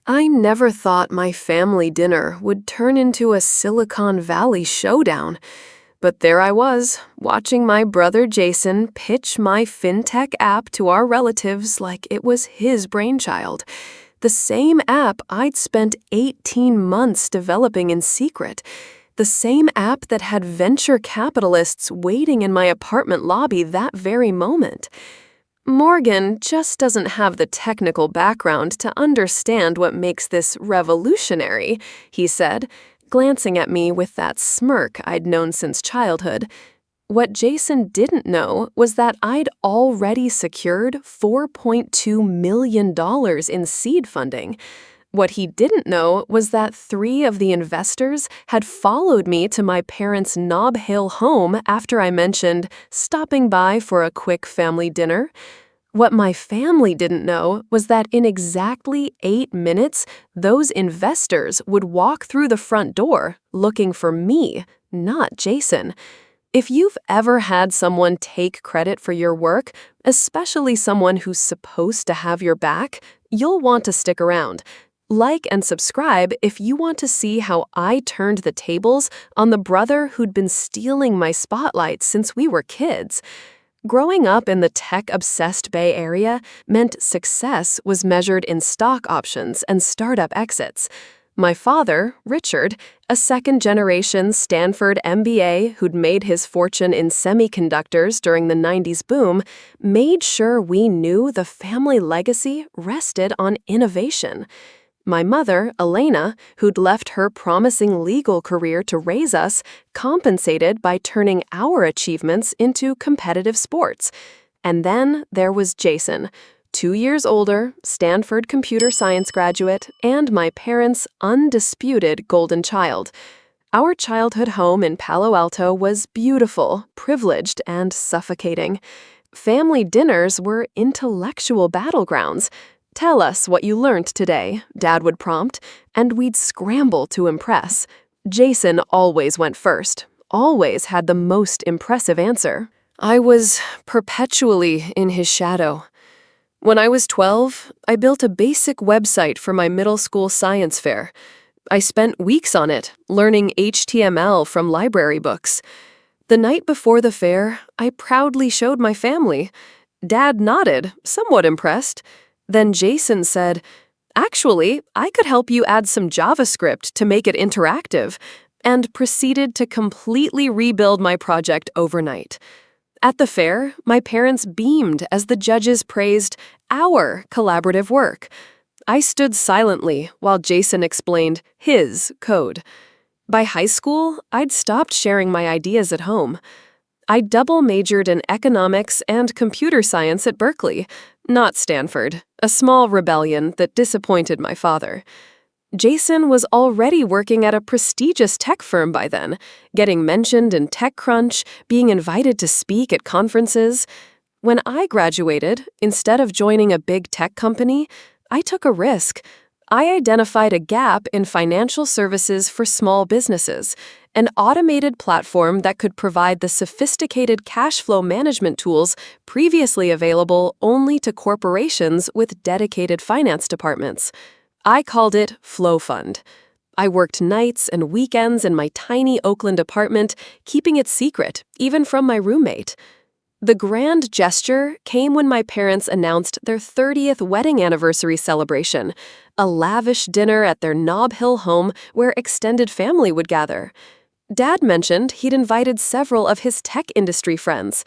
I never thought my family dinner would turn into a Silicon Valley showdown, but there I was, watching my brother Jason pitch my fintech app to our relatives like it was his brainchild. The same app I'd spent 18 months developing in secret. The same app that had venture capitalists waiting in my apartment lobby that very moment. Morgan just doesn't have the technical background to understand what makes this revolutionary, he said, glancing at me with that smirk I'd known since childhood. What Jason didn't know was that I'd already secured $4.2 million in seed funding. What he didn't know was that 3 of the investors had followed me to my parents' Nob Hill home after I mentioned stopping by for a quick family dinner. What my family didn't know was that in exactly 8 minutes, those investors would walk through the front door looking for me, not Jason. If you've ever had someone take credit for your work, especially someone who's supposed to have your back, you'll want to stick around. Like and subscribe if you want to see how I turned the tables on the brother who'd been stealing my spotlight since we were kids. Growing up in the tech-obsessed Bay Area meant success was measured in stock options and startup exits. My father, Richard, a second-generation Stanford MBA who'd made his fortune in semiconductors during the 90s boom, made sure we knew the family legacy rested on innovation. My mother, Elena, who'd left her promising legal career to raise us, compensated by turning our achievements into competitive sports. And then there was Jason, 2 years older, Stanford computer science graduate, and my parents' undisputed golden child. Our childhood home in Palo Alto was beautiful, privileged, and suffocating. Family dinners were intellectual battlegrounds. "Tell us what you learned today," Dad would prompt, and we'd scramble to impress. Jason always went first, always had the most impressive answer. I was perpetually in his shadow. When I was 12, I built a basic website for my middle school science fair. I spent weeks on it, learning HTML from library books. The night before the fair, I proudly showed my family. Dad nodded, somewhat impressed. Then Jason said, "Actually, I could help you add some JavaScript to make it interactive," and proceeded to completely rebuild my project overnight. At the fair, my parents beamed as the judges praised our collaborative work. I stood silently while Jason explained his code. By high school, I'd stopped sharing my ideas at home. I double majored in economics and computer science at Berkeley, not Stanford, a small rebellion that disappointed my father. Jason was already working at a prestigious tech firm by then, getting mentioned in TechCrunch, being invited to speak at conferences. When I graduated, instead of joining a big tech company, I took a risk. I identified a gap in financial services for small businesses, an automated platform that could provide the sophisticated cash flow management tools previously available only to corporations with dedicated finance departments. I called it Flow Fund. I worked nights and weekends in my tiny Oakland apartment, keeping it secret, even from my roommate. The grand gesture came when my parents announced their 30th wedding anniversary celebration, a lavish dinner at their Nob Hill home where extended family would gather. Dad mentioned he'd invited several of his tech industry friends.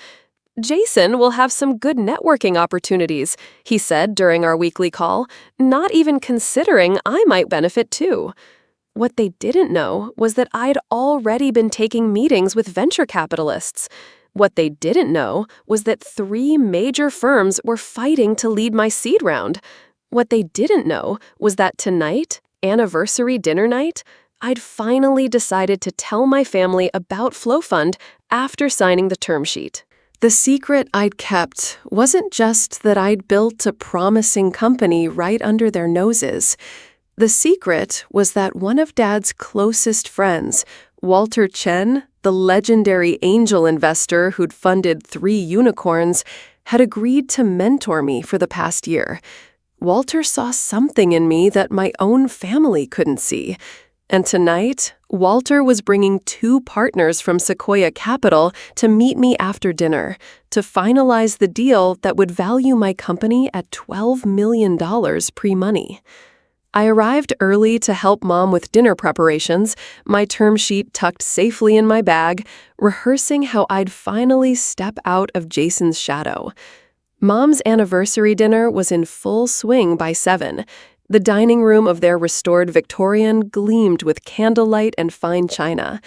"Jason will have some good networking opportunities," he said during our weekly call, not even considering I might benefit too. What they didn't know was that I'd already been taking meetings with venture capitalists. What they didn't know was that 3 major firms were fighting to lead my seed round. What they didn't know was that tonight, anniversary dinner night, I'd finally decided to tell my family about Flow Fund after signing the term sheet. The secret I'd kept wasn't just that I'd built a promising company right under their noses. The secret was that one of Dad's closest friends, Walter Chen, the legendary angel investor who'd funded 3 unicorns, had agreed to mentor me for the past year. Walter saw something in me that my own family couldn't see. And tonight, Walter was bringing 2 partners from Sequoia Capital to meet me after dinner to finalize the deal that would value my company at $12 million pre-money. I arrived early to help Mom with dinner preparations, my term sheet tucked safely in my bag, rehearsing how I'd finally step out of Jason's shadow. Mom's anniversary dinner was in full swing by 7. The dining room of their restored Victorian gleamed with candlelight and fine china.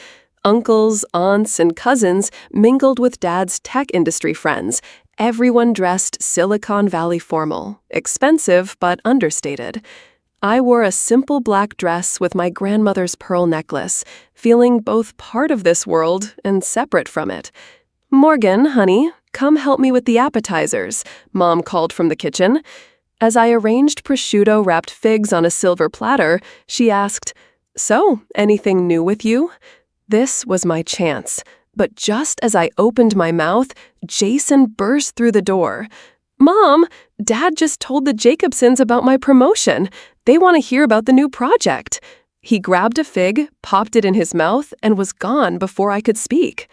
Uncles, aunts, and cousins mingled with Dad's tech industry friends, everyone dressed Silicon Valley formal, expensive but understated. I wore a simple black dress with my grandmother's pearl necklace, feeling both part of this world and separate from it. "Morgan, honey, come help me with the appetizers," Mom called from the kitchen. As I arranged prosciutto-wrapped figs on a silver platter, she asked, "So, anything new with you?" This was my chance. But just as I opened my mouth, Jason burst through the door. "Mom, Dad just told the Jacobsons about my promotion. They want to hear about the new project." He grabbed a fig, popped it in his mouth, and was gone before I could speak.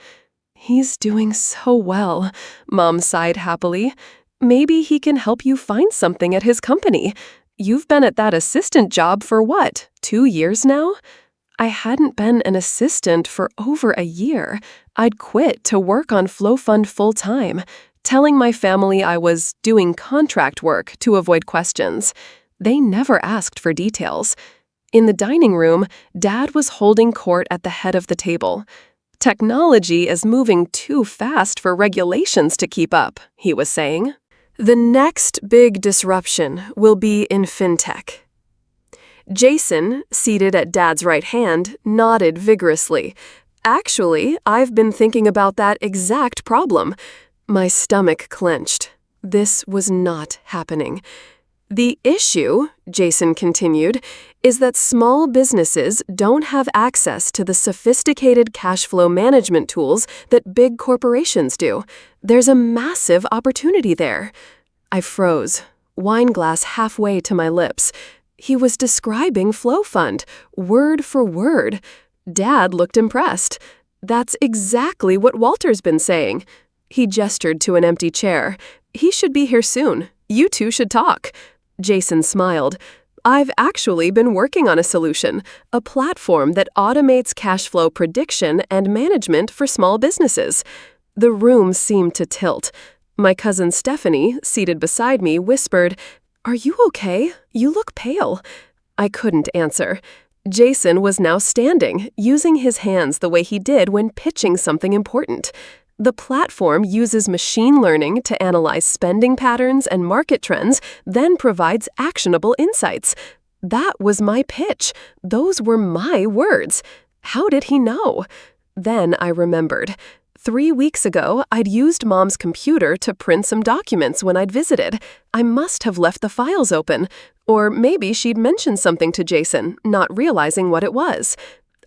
"He's doing so well," Mom sighed happily. "Maybe he can help you find something at his company. You've been at that assistant job for what, 2 years now?" I hadn't been an assistant for over a year. I'd quit to work on Flow Fund full-time, telling my family I was doing contract work to avoid questions. They never asked for details. In the dining room, Dad was holding court at the head of the table. "Technology is moving too fast for regulations to keep up," he was saying. "The next big disruption will be in fintech." Jason, seated at Dad's right hand, nodded vigorously. "Actually, I've been thinking about that exact problem." My stomach clenched. This was not happening. "The issue," Jason continued, "is that small businesses don't have access to the sophisticated cash flow management tools that big corporations do. There's a massive opportunity there." I froze, wine glass halfway to my lips. He was describing Flow Fund, word for word. Dad looked impressed. "That's exactly what Walter's been saying." He gestured to an empty chair. "He should be here soon. You two should talk." Jason smiled. "I've actually been working on a solution, a platform that automates cash flow prediction and management for small businesses." The room seemed to tilt. My cousin Stephanie, seated beside me, whispered, "Are you okay? You look pale." I couldn't answer. Jason was now standing, using his hands the way he did when pitching something important. The platform uses machine learning to analyze spending patterns and market trends, then provides actionable insights. That was my pitch. Those were my words. How did he know? Then I remembered. 3 weeks ago, I'd used Mom's computer to print some documents when I'd visited. I must have left the files open. Or maybe she'd mentioned something to Jason, not realizing what it was.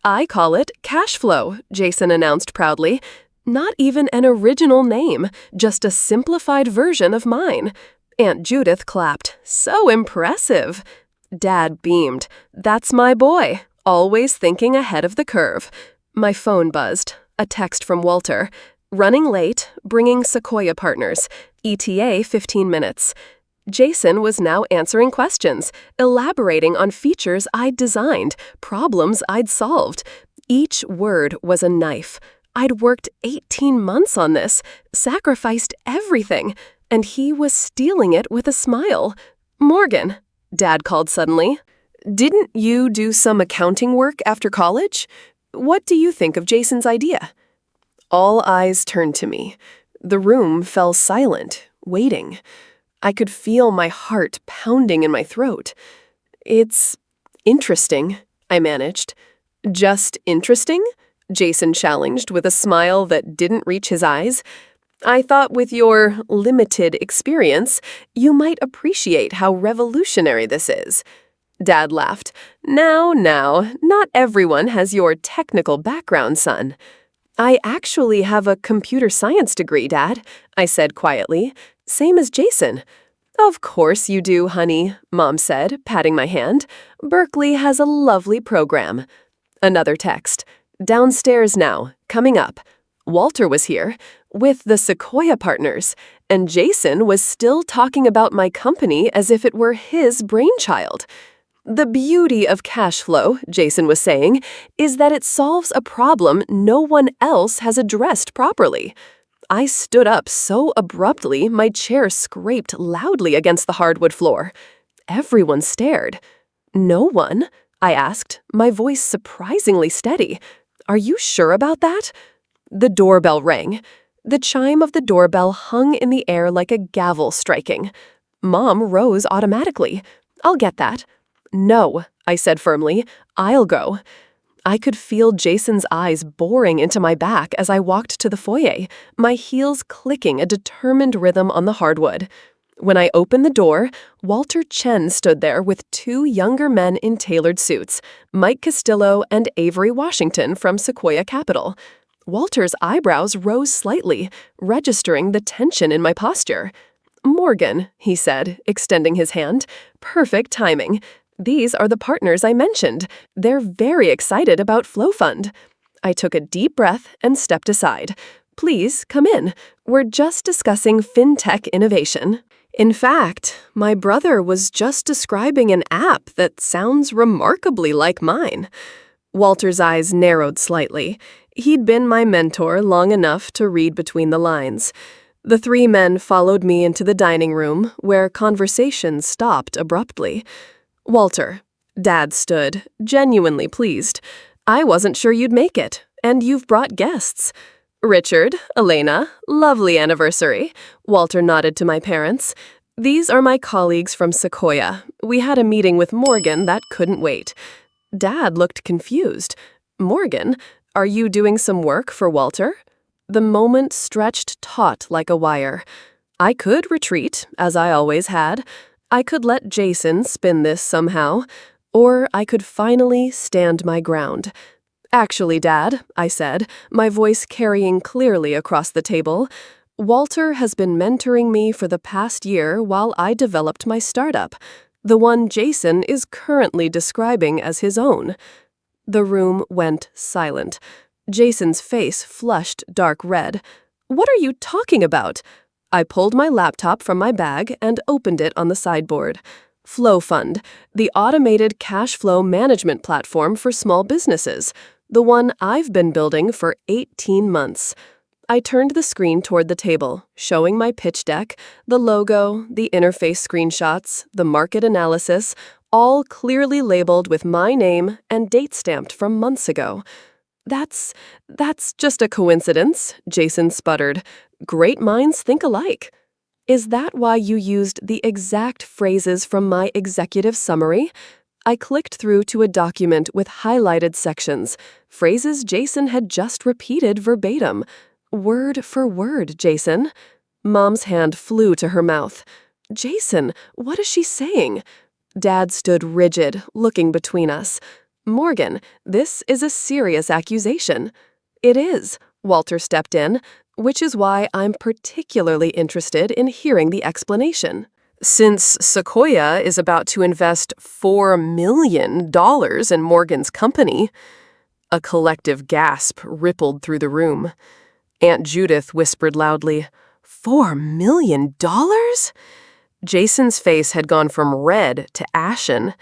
"I call it cash flow," Jason announced proudly. Not even an original name, just a simplified version of mine. Aunt Judith clapped. "So impressive." Dad beamed. "That's my boy, always thinking ahead of the curve." My phone buzzed. A text from Walter. "Running late, bringing Sequoia partners. ETA 15 minutes. Jason was now answering questions, elaborating on features I'd designed, problems I'd solved. Each word was a knife. I'd worked 18 months on this, sacrificed everything, and he was stealing it with a smile. "Morgan," Dad called suddenly, "didn't you do some accounting work after college? What do you think of Jason's idea?" All eyes turned to me. The room fell silent, waiting. I could feel my heart pounding in my throat. "It's interesting," I managed. "Just interesting?" Jason challenged with a smile that didn't reach his eyes. "I thought with your limited experience, you might appreciate how revolutionary this is." Dad laughed. Now, not everyone has your technical background, son." "I actually have a computer science degree, Dad," I said quietly. "Same as Jason." Of course you do, honey, Mom said, patting my hand. Berkeley has a lovely program. Another text. Downstairs now, coming up. Walter was here, with the Sequoia partners, and Jason was still talking about my company as if it were his brainchild. The beauty of cash flow, Jason was saying, is that it solves a problem no one else has addressed properly. I stood up so abruptly my chair scraped loudly against the hardwood floor. Everyone stared. No one? I asked, my voice surprisingly steady. Are you sure about that? The doorbell rang. The chime of the doorbell hung in the air like a gavel striking. Mom rose automatically. I'll get that. No, I said firmly. I'll go. I could feel Jason's eyes boring into my back as I walked to the foyer, my heels clicking a determined rhythm on the hardwood. When I opened the door, Walter Chen stood there with two younger men in tailored suits, Mike Castillo and Avery Washington from Sequoia Capital. Walter's eyebrows rose slightly, registering the tension in my posture. Morgan, he said, extending his hand. Perfect timing. These are the partners I mentioned. They're very excited about Flow Fund. I took a deep breath and stepped aside. Please come in. We're just discussing fintech innovation. In fact, my brother was just describing an app that sounds remarkably like mine. Walter's eyes narrowed slightly. He'd been my mentor long enough to read between the lines. The three men followed me into the dining room, where conversation stopped abruptly. Walter, Dad stood, genuinely pleased. I wasn't sure you'd make it, and you've brought guests. Richard, Elena, lovely anniversary. Walter nodded to my parents. These are my colleagues from Sequoia. We had a meeting with Morgan that couldn't wait. Dad looked confused. Morgan, are you doing some work for Walter? The moment stretched taut like a wire. I could retreat, as I always had. I could let Jason spin this somehow, or I could finally stand my ground. Actually, Dad, I said, my voice carrying clearly across the table, Walter has been mentoring me for the past year while I developed my startup, the one Jason is currently describing as his own. The room went silent. Jason's face flushed dark red. What are you talking about? I pulled my laptop from my bag and opened it on the sideboard. Flow Fund, the automated cash flow management platform for small businesses, the one I've been building for 18 months. I turned the screen toward the table, showing my pitch deck, the logo, the interface screenshots, the market analysis, all clearly labeled with my name and date stamped from months ago. That's just a coincidence, Jason sputtered. Great minds think alike. Is that why you used the exact phrases from my executive summary? I clicked through to a document with highlighted sections, phrases Jason had just repeated verbatim. Word for word, Jason. Mom's hand flew to her mouth. Jason, what is she saying? Dad stood rigid, looking between us. Morgan, this is a serious accusation. It is, Walter stepped in, which is why I'm particularly interested in hearing the explanation. Since Sequoia is about to invest $4 million in Morgan's company, a collective gasp rippled through the room. Aunt Judith whispered loudly, $4 million? Jason's face had gone from red to ashen.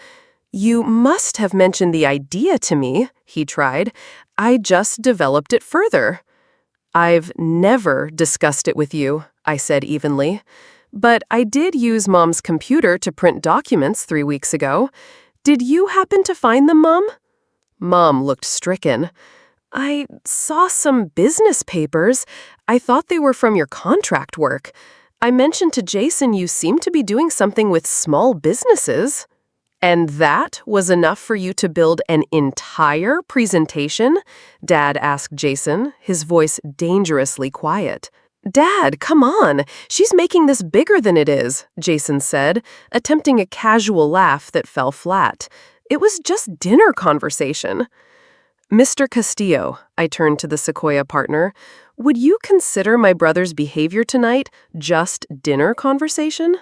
You must have mentioned the idea to me, he tried. I just developed it further. I've never discussed it with you, I said evenly. But I did use Mom's computer to print documents 3 weeks ago. Did you happen to find them, Mom? Mom looked stricken. I saw some business papers. I thought they were from your contract work. I mentioned to Jason you seem to be doing something with small businesses. And that was enough for you to build an entire presentation? Dad asked Jason, his voice dangerously quiet. Dad, come on. She's making this bigger than it is, Jason said, attempting a casual laugh that fell flat. It was just dinner conversation. Mr. Castillo, I turned to the Sequoia partner, would you consider my brother's behavior tonight just dinner conversation?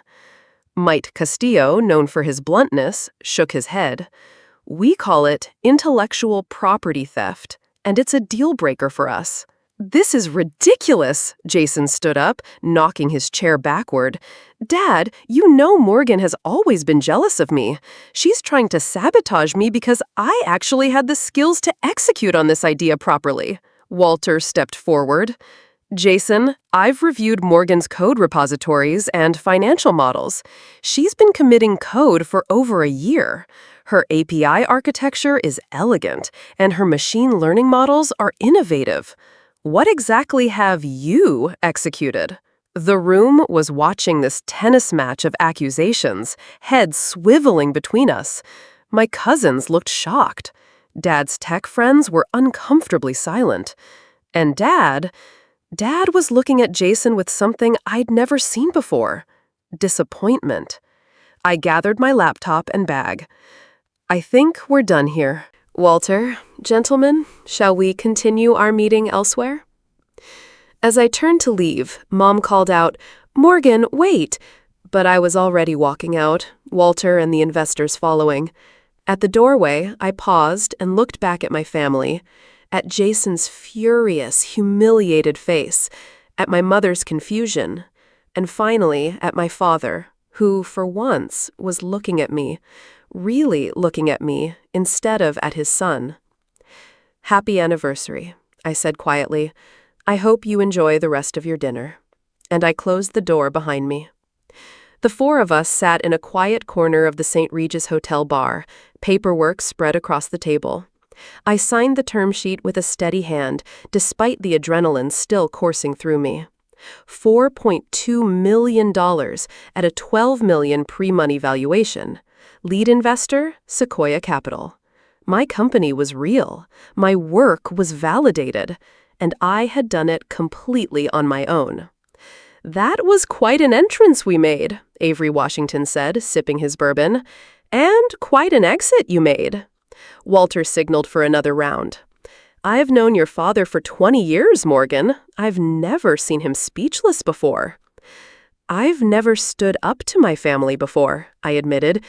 Mike Castillo, known for his bluntness, shook his head. We call it intellectual property theft, and it's a deal breaker for us. This is ridiculous, Jason stood up, knocking his chair backward. Dad, you know Morgan has always been jealous of me. She's trying to sabotage me because I actually had the skills to execute on this idea properly. Walter stepped forward. Jason, I've reviewed Morgan's code repositories and financial models. She's been committing code for over a year. Her API architecture is elegant, and her machine learning models are innovative. What exactly have you executed? The room was watching this tennis match of accusations, heads swiveling between us. My cousins looked shocked. Dad's tech friends were uncomfortably silent. And Dad was looking at Jason with something I'd never seen before. Disappointment. I gathered my laptop and bag. I think we're done here. Walter, gentlemen, shall we continue our meeting elsewhere? As I turned to leave, Mom called out, "Morgan, wait!" But I was already walking out, Walter and the investors following. At the doorway, I paused and looked back at my family, at Jason's furious, humiliated face, at my mother's confusion, and finally at my father, who, for once, was looking at me, really looking at me instead of at his son. "Happy anniversary," I said quietly. "I hope you enjoy the rest of your dinner." And I closed the door behind me. The four of us sat in a quiet corner of the St. Regis Hotel bar, paperwork spread across the table. I signed the term sheet with a steady hand, despite the adrenaline still coursing through me. $4.2 million at a $12 million pre-money valuation. Lead investor, Sequoia Capital. My company was real. My work was validated. And I had done it completely on my own. "That was quite an entrance we made," Avery Washington said, sipping his bourbon. "And quite an exit you made." Walter signaled for another round. "I've known your father for 20 years, Morgan. I've never seen him speechless before." "I've never stood up to my family before," I admitted.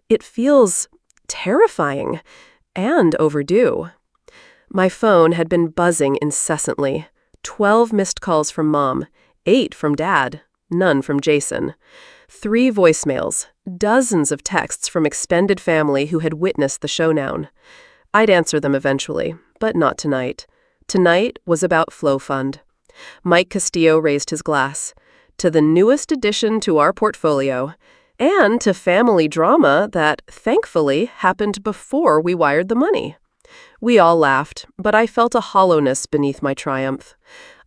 "It feels terrifying and overdue." My phone had been buzzing incessantly. 12 missed calls from Mom, 8 from Dad, none from Jason. 3 voicemails, dozens of texts from extended family who had witnessed the showdown. I'd answer them eventually, but not tonight. Tonight was about Flow Fund. Mike Castillo raised his glass. To the newest addition to our portfolio, and to family drama that, thankfully, happened before we wired the money. We all laughed, but I felt a hollowness beneath my triumph.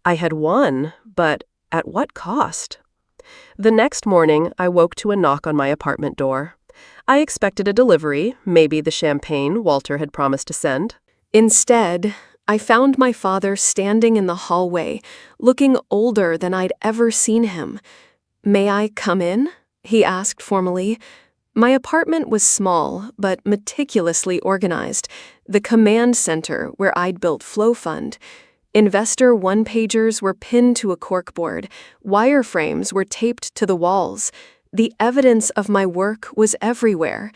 I had won, but at what cost? The next morning, I woke to a knock on my apartment door. I expected a delivery, maybe the champagne Walter had promised to send. Instead, I found my father standing in the hallway, looking older than I'd ever seen him. "May I come in?" he asked formally. My apartment was small, but meticulously organized, the command center where I'd built Flow Fund. Investor one-pagers were pinned to a corkboard, wireframes were taped to the walls. The evidence of my work was everywhere.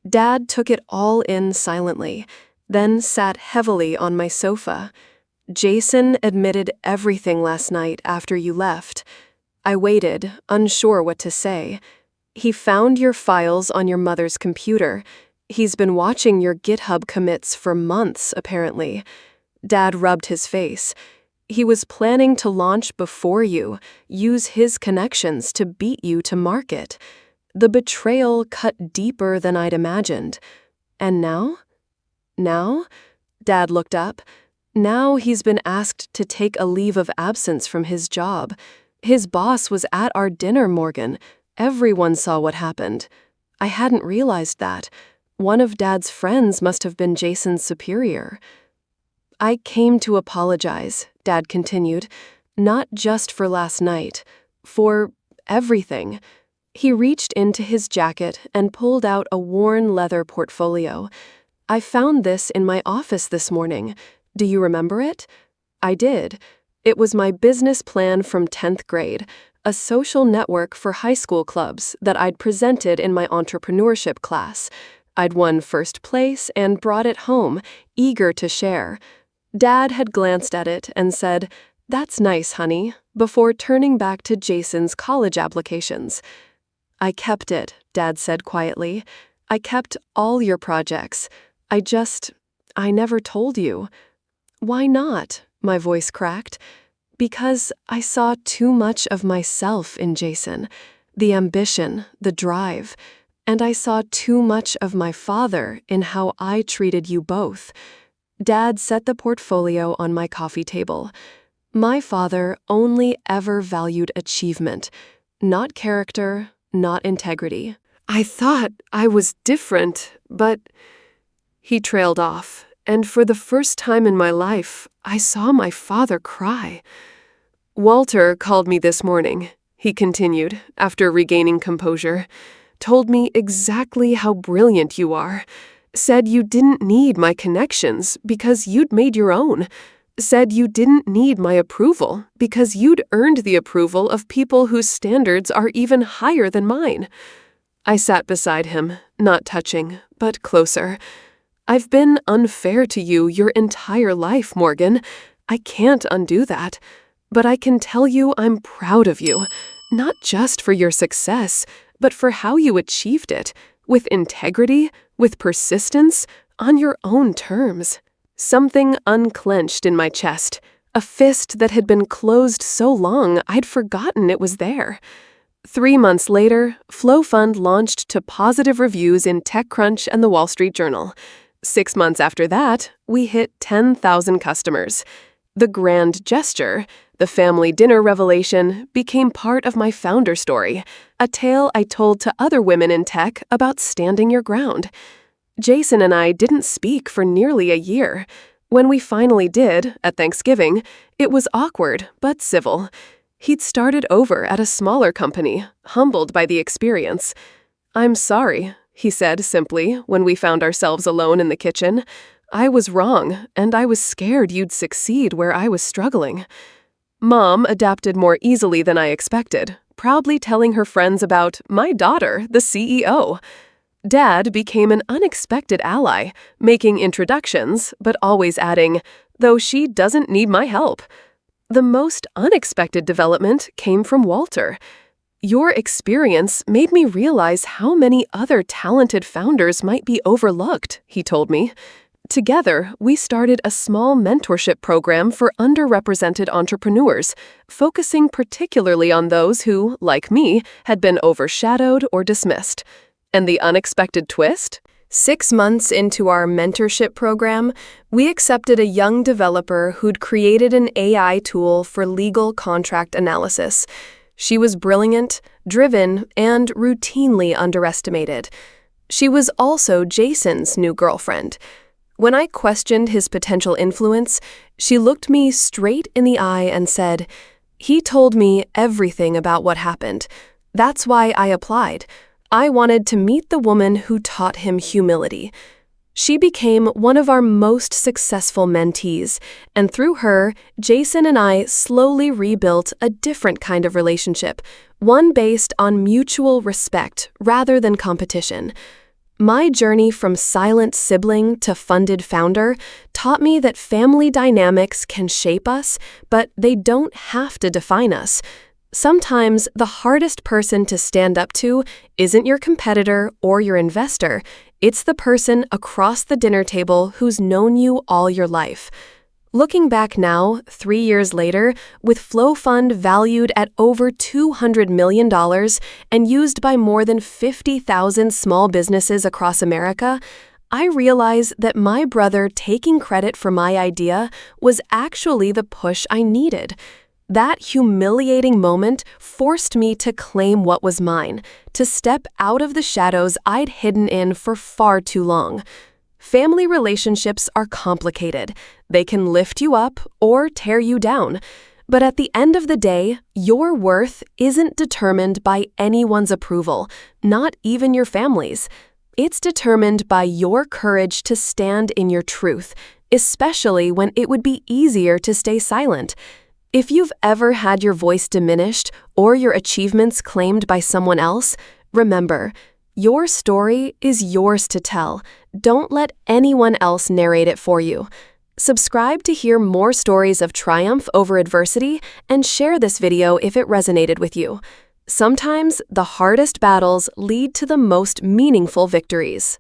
Dad took it all in silently, then sat heavily on my sofa. "Jason admitted everything last night after you left." I waited, unsure what to say. "He found your files on your mother's computer. He's been watching your GitHub commits for months, apparently." Dad rubbed his face. "He was planning to launch before you, use his connections to beat you to market." The betrayal cut deeper than I'd imagined. "And now?" "Now?" Dad looked up. "Now he's been asked to take a leave of absence from his job. His boss was at our dinner, Morgan. Everyone saw what happened. I hadn't realized that. One of Dad's friends must have been Jason's superior." "I came to apologize," Dad continued, "not just for last night, for everything." He reached into his jacket and pulled out a worn leather portfolio. "I found this in my office this morning. Do you remember it?" I did. It was my business plan from 10th grade, a social network for high school clubs that I'd presented in my entrepreneurship class. I'd won first place and brought it home, eager to share. Dad had glanced at it and said, "That's nice, honey," before turning back to Jason's college applications. "I kept it," Dad said quietly. "I kept all your projects. I never told you." "Why not?" my voice cracked. "Because I saw too much of myself in Jason, the ambition, the drive, and I saw too much of my father in how I treated you both." Dad set the portfolio on my coffee table. My father only ever valued achievement, not character, not integrity. "I thought I was different, but—" He trailed off, and for the first time in my life, I saw my father cry. "Walter called me this morning," he continued, after regaining composure. "Told me exactly how brilliant you are. Said you didn't need my connections because you'd made your own. Said you didn't need my approval because you'd earned the approval of people whose standards are even higher than mine." I sat beside him, not touching, but closer. "I've been unfair to you your entire life, Morgan. I can't undo that. But I can tell you I'm proud of you, not just for your success, but for how you achieved it, with integrity, with persistence, on your own terms." Something unclenched in my chest, a fist that had been closed so long I'd forgotten it was there. 3 months later, Flow Fund launched to positive reviews in TechCrunch and the Wall Street Journal. 6 months after that, we hit 10,000 customers. The grand gesture, the family dinner revelation, became part of my founder story, a tale I told to other women in tech about standing your ground. Jason and I didn't speak for nearly a year. When we finally did, at Thanksgiving, it was awkward but civil. He'd started over at a smaller company, humbled by the experience. "I'm sorry," he said simply when we found ourselves alone in the kitchen. "I was wrong, and I was scared you'd succeed where I was struggling." Mom adapted more easily than I expected, proudly telling her friends about my daughter, the CEO. Dad became an unexpected ally, making introductions, but always adding, "though she doesn't need my help." The most unexpected development came from Walter. "Your experience made me realize how many other talented founders might be overlooked," he told me. Together, we started a small mentorship program for underrepresented entrepreneurs, focusing particularly on those who, like me, had been overshadowed or dismissed. And the unexpected twist? 6 months into our mentorship program, we accepted a young developer who'd created an AI tool for legal contract analysis. She was brilliant, driven, and routinely underestimated. She was also Jason's new girlfriend. When I questioned his potential influence, she looked me straight in the eye and said, "He told me everything about what happened. That's why I applied. I wanted to meet the woman who taught him humility." She became one of our most successful mentees, and through her, Jason and I slowly rebuilt a different kind of relationship, one based on mutual respect rather than competition. My journey from silent sibling to funded founder taught me that family dynamics can shape us, but they don't have to define us. Sometimes the hardest person to stand up to isn't your competitor or your investor. It's the person across the dinner table who's known you all your life. Looking back now, 3 years later, with Flow Fund valued at over $200 million and used by more than 50,000 small businesses across America, I realize that my brother taking credit for my idea was actually the push I needed. That humiliating moment forced me to claim what was mine, to step out of the shadows I'd hidden in for far too long. Family relationships are complicated. They can lift you up or tear you down. But at the end of the day, your worth isn't determined by anyone's approval, not even your family's. It's determined by your courage to stand in your truth, especially when it would be easier to stay silent. If you've ever had your voice diminished or your achievements claimed by someone else, remember, your story is yours to tell. Don't let anyone else narrate it for you. Subscribe to hear more stories of triumph over adversity and share this video if it resonated with you. Sometimes the hardest battles lead to the most meaningful victories.